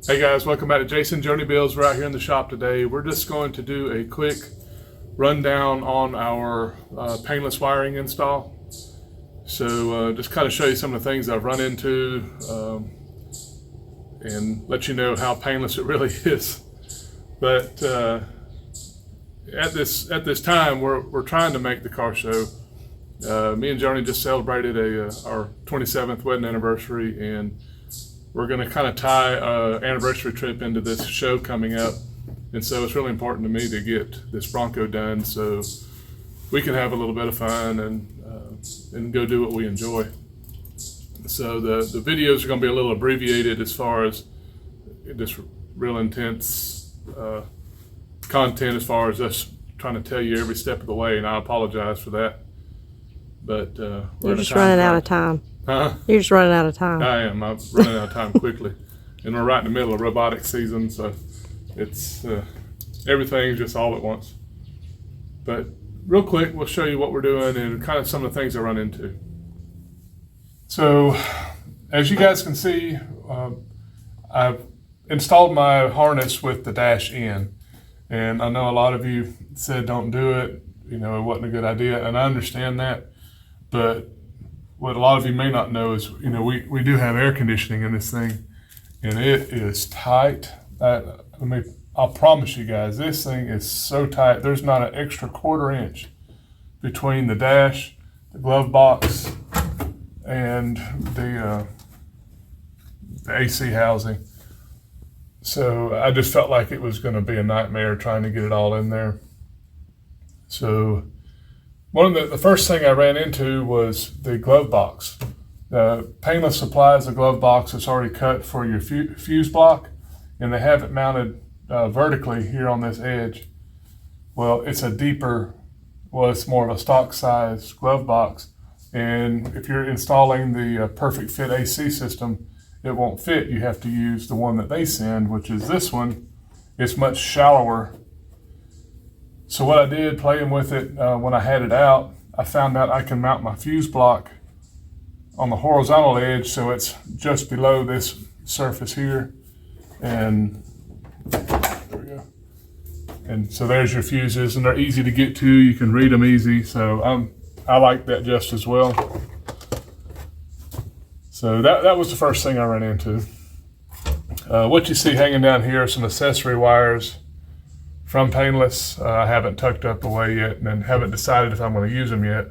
Hey guys, welcome back to Jason Joni Bills. We're out here in the shop today. We're just going to do a quick rundown on our painless wiring install. So just kind of show you some of the things I've run into and let you know how painless it really is. But at this time, we're trying to make the car show. Me and Joni just celebrated our 27th wedding anniversary, and we're going to kind of tie an anniversary trip into this show coming up. And so it's really important to me to get this Bronco done so we can have a little bit of fun and go do what we enjoy. So the videos are going to be a little abbreviated as far as just real intense content as far as us trying to tell you every step of the way, and I apologize for that. But you're just running out of time. Huh? You're just running out of time. I am. I'm running out of time quickly. And we're right in the middle of robotics season, so it's everything's just all at once. But real quick, we'll show you what we're doing and kind of some of the things I run into. So as you guys can see, I've installed my harness with the dash in. And I know a lot of you said don't do it. You know, it wasn't a good idea, and I understand that. But what a lot of you may not know is, you know, we do have air conditioning in this thing, and it is tight. I'll promise you guys, this thing is so tight. There's not an extra quarter inch between the dash, the glove box, and the AC housing. So I just felt like it was going to be a nightmare trying to get it all in there. So one of the first thing I ran into was the glove box. Painless supplies a glove box that's already cut for your fuse block, and they have it mounted vertically here on this edge. Well, it's it's more of a stock size glove box, and if you're installing the perfect fit AC system, it won't fit. You have to use the one that they send, which is this one. It's much shallower. So what I did playing with it when I had it out, I found out I can mount my fuse block on the horizontal edge, so it's just below this surface here. And there we go. And so there's your fuses, and they're easy to get to. You can read them easy. So I like that just as well. So that was the first thing I ran into. What you see hanging down here are some accessory wires from Painless. I haven't tucked up away yet and haven't decided if I'm going to use them yet.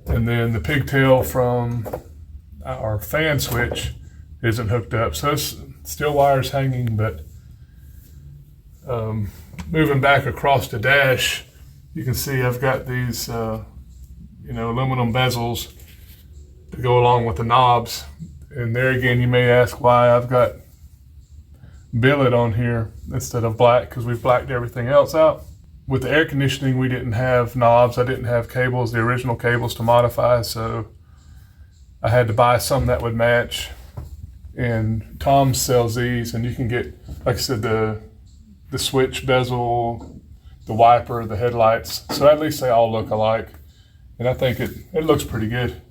And then the pigtail from our fan switch isn't hooked up. So it's still wires hanging, but moving back across the dash, you can see I've got these aluminum bezels to go along with the knobs. And there again, you may ask why I've got billet on here instead of black, because we've blacked everything else out. With the air conditioning, we didn't have knobs. I didn't have cables, the original cables to modify, so I had to buy some that would match. And Tom sells these, and you can get, like I said, the switch bezel, the wiper, the headlights. So at least they all look alike, and I think it looks pretty good.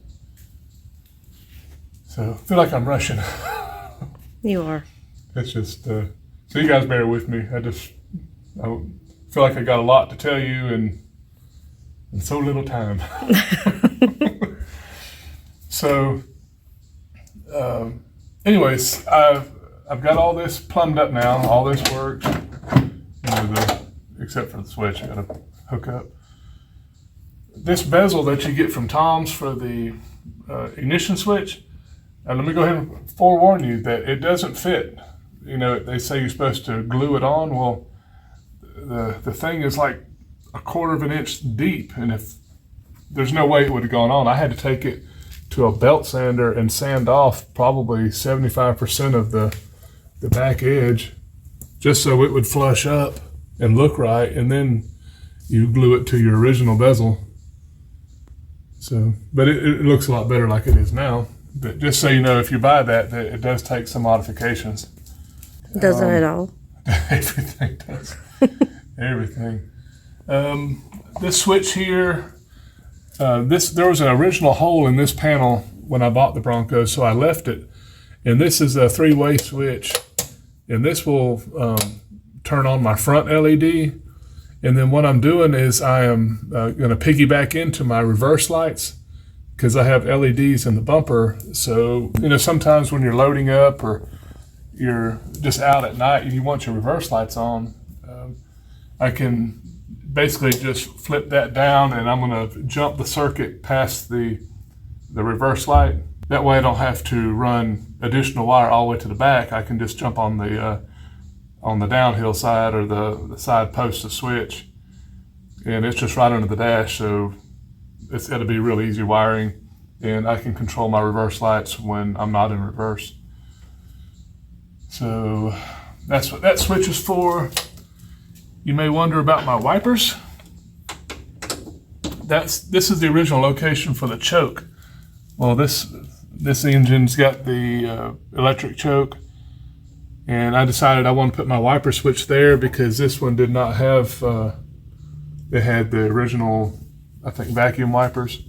So I feel like I'm rushing. You are. It's just, so you guys bear with me. I feel like I got a lot to tell you and so little time. So, anyways, I've got all this plumbed up now. All this works, except for the switch I got to hook up. This bezel that you get from Tom's for the ignition switch, and let me go ahead and forewarn you that it doesn't fit. You know, they say you're supposed to glue it on. Well, the thing is like a quarter of an inch deep, and if there's no way it would have gone on. I had to take it to a belt sander and sand off probably 75% of the back edge, just so it would flush up and look right, and then you glue it to your original bezel. So, but it looks a lot better like it is now. But just so you know, if you buy that it does take some modifications. Doesn't it all? Everything does. Everything. This switch here, there was an original hole in this panel when I bought the Bronco, so I left it. And this is a three-way switch And this will turn on my front LED. And then what I'm doing is I am going to piggyback into my reverse lights because I have LEDs in the bumper. So, sometimes when you're loading up or you're just out at night and you want your reverse lights on, I can basically just flip that down and I'm going to jump the circuit past the reverse light. That way I don't have to run additional wire all the way to the back. I can just jump on the downhill side or the side post to switch. And it's just right under the dash, so it's got to be real easy wiring. And I can control my reverse lights when I'm not in reverse. So that's what that switch is for. You may wonder about my wipers. This is the original location for the choke. Well, this engine's got the electric choke, and I decided I want to put my wiper switch there because this one did not have. It had the original, I think, vacuum wipers.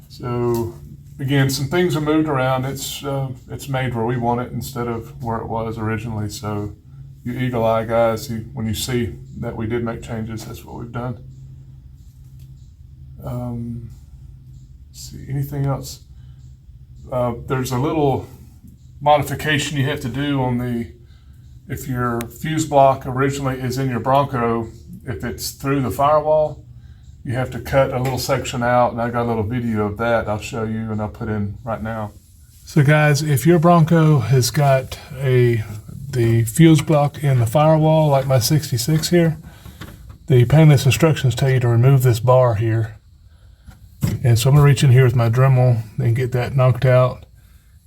So again, some things are moved around. It's made where we want it instead of where it was originally. So you eagle eye guys, when you see that we did make changes, that's what we've done. Let's see, anything else? There's a little modification you have to do if your fuse block originally is in your Bronco, if it's through the Firewall, you have to cut a little section out, and I got a little video of that I'll show you and I'll put in right now. So guys, if your Bronco has got the fuse block in the Firewall, like my 66 here, the Painless instructions tell you to remove this bar here. And so I'm going to reach in here with my Dremel and get that knocked out.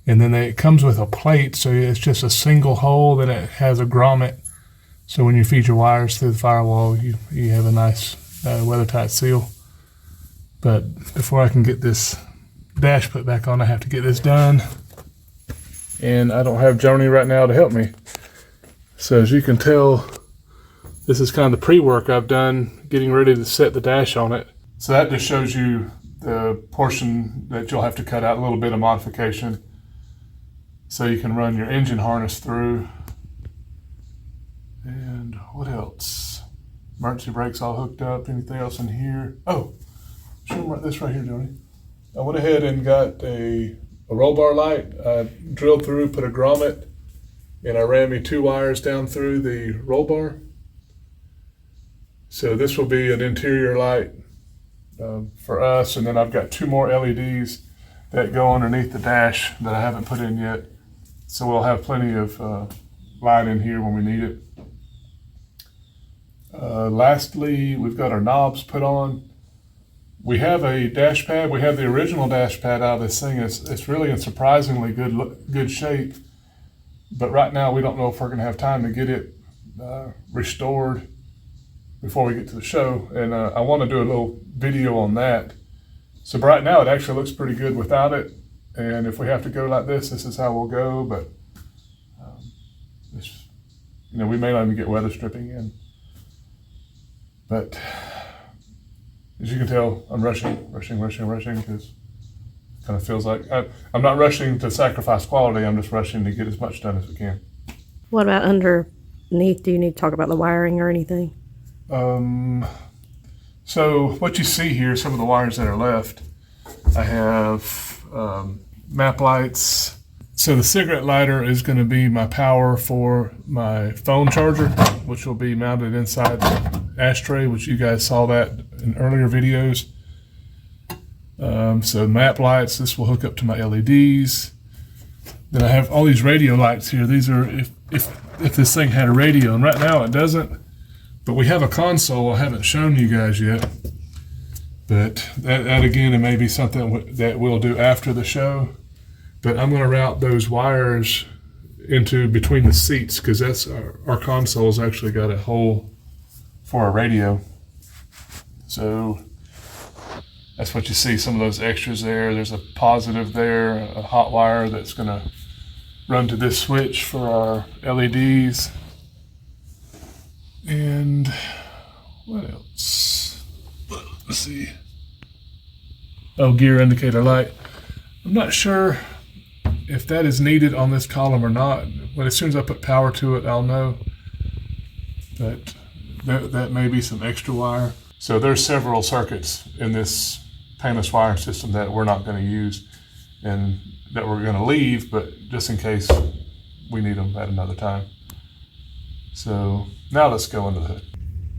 And then it comes with a plate, so it's just a single hole, then it has a grommet. So when you feed your wires through the Firewall, you have a nice weather-tight seal. But before I can get this dash put back on, I have to get this done. And I don't have Joni right now to help me. So as you can tell, this is kind of the pre-work I've done getting ready to set the dash on it. So that just shows you the portion that you'll have to cut out, a little bit of modification, so you can run your engine harness through. And what else? Emergency brakes all hooked up. Anything else in here? Oh, show them this right here, Joni. I went ahead and got a roll bar light. I drilled through, put a grommet, and I ran me 2 wires down through the roll bar. So this will be an interior light for us, and then I've got 2 more LEDs that go underneath the dash that I haven't put in yet. So we'll have plenty of light in here when we need it. Lastly, we've got our knobs put on. We have a dash pad. We have the original dash pad out of this thing. It's really in surprisingly good shape. But right now, we don't know if we're going to have time to get it restored before we get to the show. And I want to do a little video on that. So right now, it actually looks pretty good without it. And if we have to go like this is how we'll go. But we may not even get weather stripping in. But as you can tell, I'm rushing because it kind of feels like I'm not rushing to sacrifice quality. I'm just rushing to get as much done as we can. What about underneath? Do you need to talk about the wiring or anything? So what you see here, some of the wires that are left, I have map lights. So the cigarette lighter is going to be my power for my phone charger, which will be mounted inside the ashtray, which you guys saw that in earlier videos. So map lights, this will hook up to my LEDs. Then I have all these radio lights here. These are if this thing had a radio, and right now it doesn't. But we have a console I haven't shown you guys yet. But that again, it may be something that we'll do after the show. But I'm going to route those wires into between the seats because that's our console's actually got a hole for a radio. So that's what you see, some of those extras there. There's a positive there, a hot wire that's going to run to this switch for our LEDs. And what else? Let's see. Oh, gear indicator light. I'm not sure if that is needed on this column or not, when as soon as I put power to it, I'll know. But that may be some extra wire. So there's several circuits in this Painless wiring system that we're not going to use and that we're going to leave, but just in case we need them at another time. So now let's go into the hood.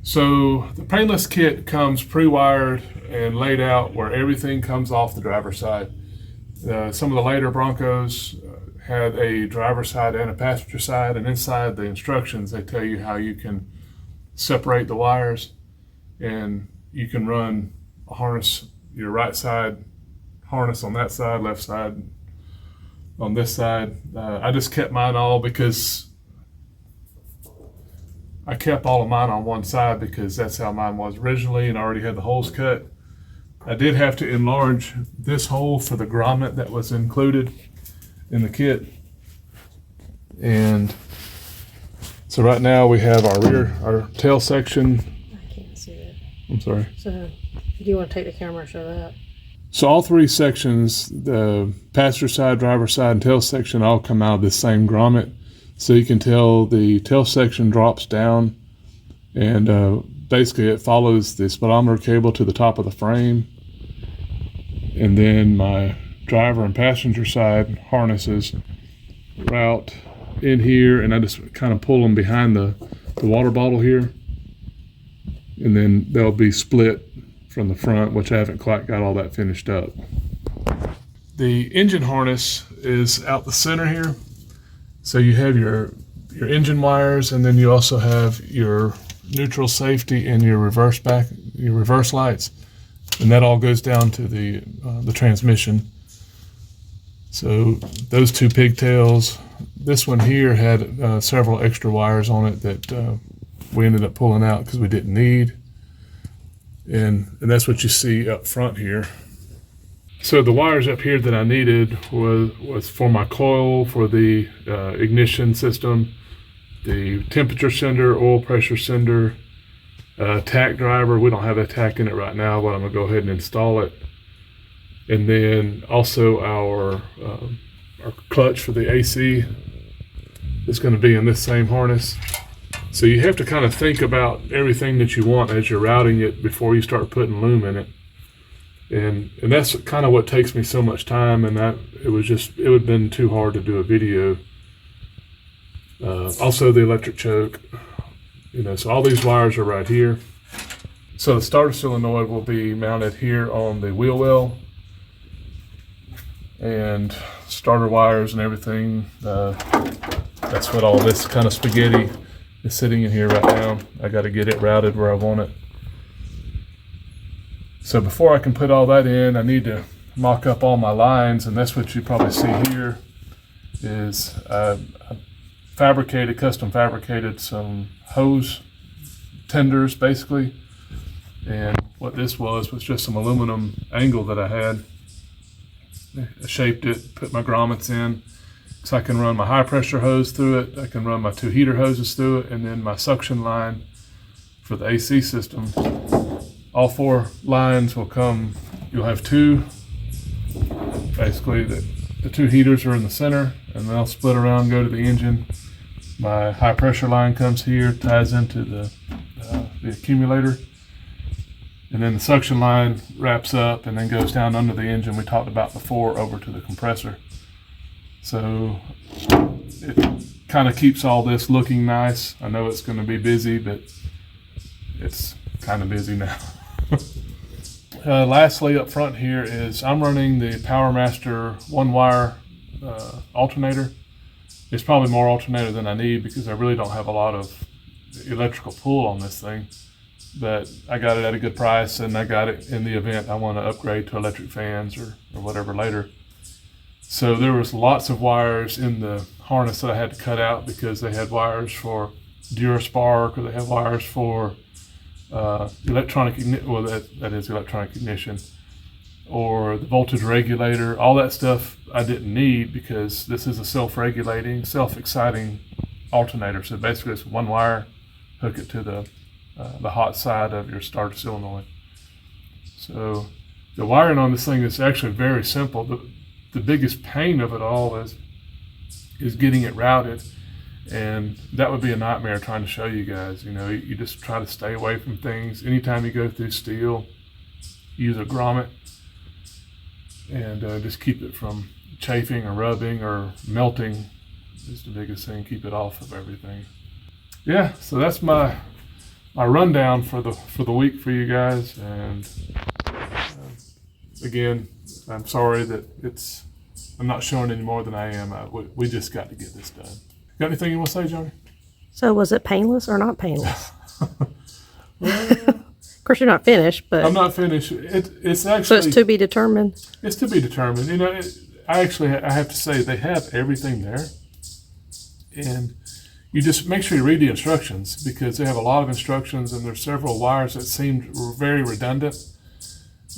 So the Painless kit comes pre-wired and laid out where everything comes off the driver's side. Some of the later Broncos had a driver's side and a passenger side, and inside the instructions they tell you how you can separate the wires, and you can run a harness, your right side harness on that side, left side on this side. I just kept mine all because I kept all of mine on one side because that's how mine was originally, and I already had the holes cut. I did have to enlarge this hole for the grommet that was included in the kit. And so right now we have our tail section. I can't see it. I'm sorry. So, do you want to take the camera and show that? So all three sections, the passenger side, driver side, and tail section, all come out of this same grommet. So you can tell the tail section drops down, and basically it follows the speedometer cable to the top of the frame. And then my driver and passenger side harnesses route in here, and I just kind of pull them behind the water bottle here. And then they'll be split from the front, which I haven't quite got all that finished up. The engine harness is out the center here. So you have your engine wires, and then you also have your neutral safety and your reverse lights, and that all goes down to the transmission. So those two pigtails. This one here had several extra wires on it that we ended up pulling out because we didn't need, and that's what you see up front here. So the wires up here that I needed was for my coil, for the ignition system, the temperature sender, oil pressure sender, tach driver. We don't have a tach in it right now, but I'm going to go ahead and install it. And then also our clutch for the AC is going to be in this same harness. So you have to kind of think about everything that you want as you're routing it before you start putting loom in it. And that's kind of what takes me so much time, and it would have been too hard to do a video. Also the electric choke, so all these wires are right here. So the starter solenoid will be mounted here on the wheel well, and starter wires and everything. That's what all this kind of spaghetti is sitting in here right now. I got to get it routed where I want it. So before I can put all that in, I need to mock up all my lines, and that's what you probably see here is I custom fabricated some hose tenders basically. And what this was just some aluminum angle that I had. I shaped it, put my grommets in, so I can run my high pressure hose through it, I can run my two heater hoses through it, and then my suction line for the AC system. All four lines will come, you'll have two, basically the two heaters are in the center, and they'll split around, go to the engine. My high pressure line comes here, ties into the accumulator, and then the suction line wraps up and then goes down under the engine we talked about before over to the compressor. So it kind of keeps all this looking nice. I know it's going to be busy, but it's kind of busy now. Lastly, up front here is I'm running the PowerMaster one-wire alternator. It's probably more alternator than I need because I really don't have a lot of electrical pull on this thing. But I got it at a good price, and I got it in the event I want to upgrade to electric fans or whatever later. So there was lots of wires in the harness that I had to cut out because they had wires for DuraSpark, or they had wires for electronic ignition, or the voltage regulator. All that stuff I didn't need because this is a self-regulating, self-exciting alternator. So basically it's one wire, hook it to the hot side of your starter solenoid. So the wiring on this thing is actually very simple. The biggest pain of it all is getting it routed. And that would be a nightmare trying to show you guys. You just try to stay away from things. Anytime you go through steel, use a grommet and just keep it from chafing or rubbing or melting is the biggest thing. Keep it off of everything. Yeah, so that's my rundown for the week for you guys. And again, I'm sorry that I'm not showing any more than I am. We just got to get this done. Got anything you want to say, Johnny? So was it painless or not painless? Well, Of course, you're not finished, but I'm not finished. It's actually so it's to be determined. It's to be determined. I have to say they have everything there, and you just make sure you read the instructions because they have a lot of instructions and there's several wires that seemed very redundant,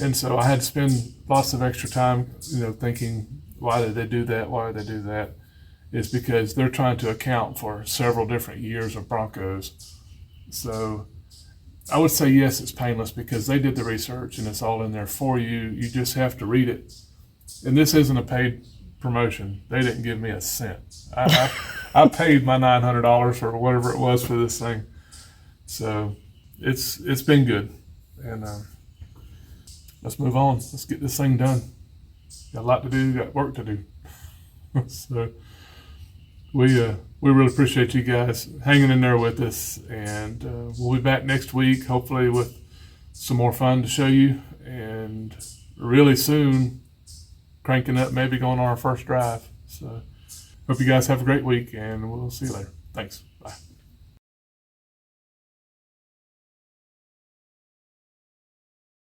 and so I had to spend lots of extra time, thinking, why did they do that? Why did they do that? Is because they're trying to account for several different years of Broncos. So I would say yes, it's painless because they did the research and it's all in there for you. You just have to read it. And this isn't a paid promotion. They didn't give me a cent. I paid my $900 or whatever it was for this thing. So it's been good. And let's move on. Let's get this thing done. Got a lot to do. Got work to do. So we really appreciate you guys hanging in there with us, and we'll be back next week, hopefully with some more fun to show you, and really soon cranking up, maybe going on our first drive. So hope you guys have a great week, and we'll see you later. Thanks.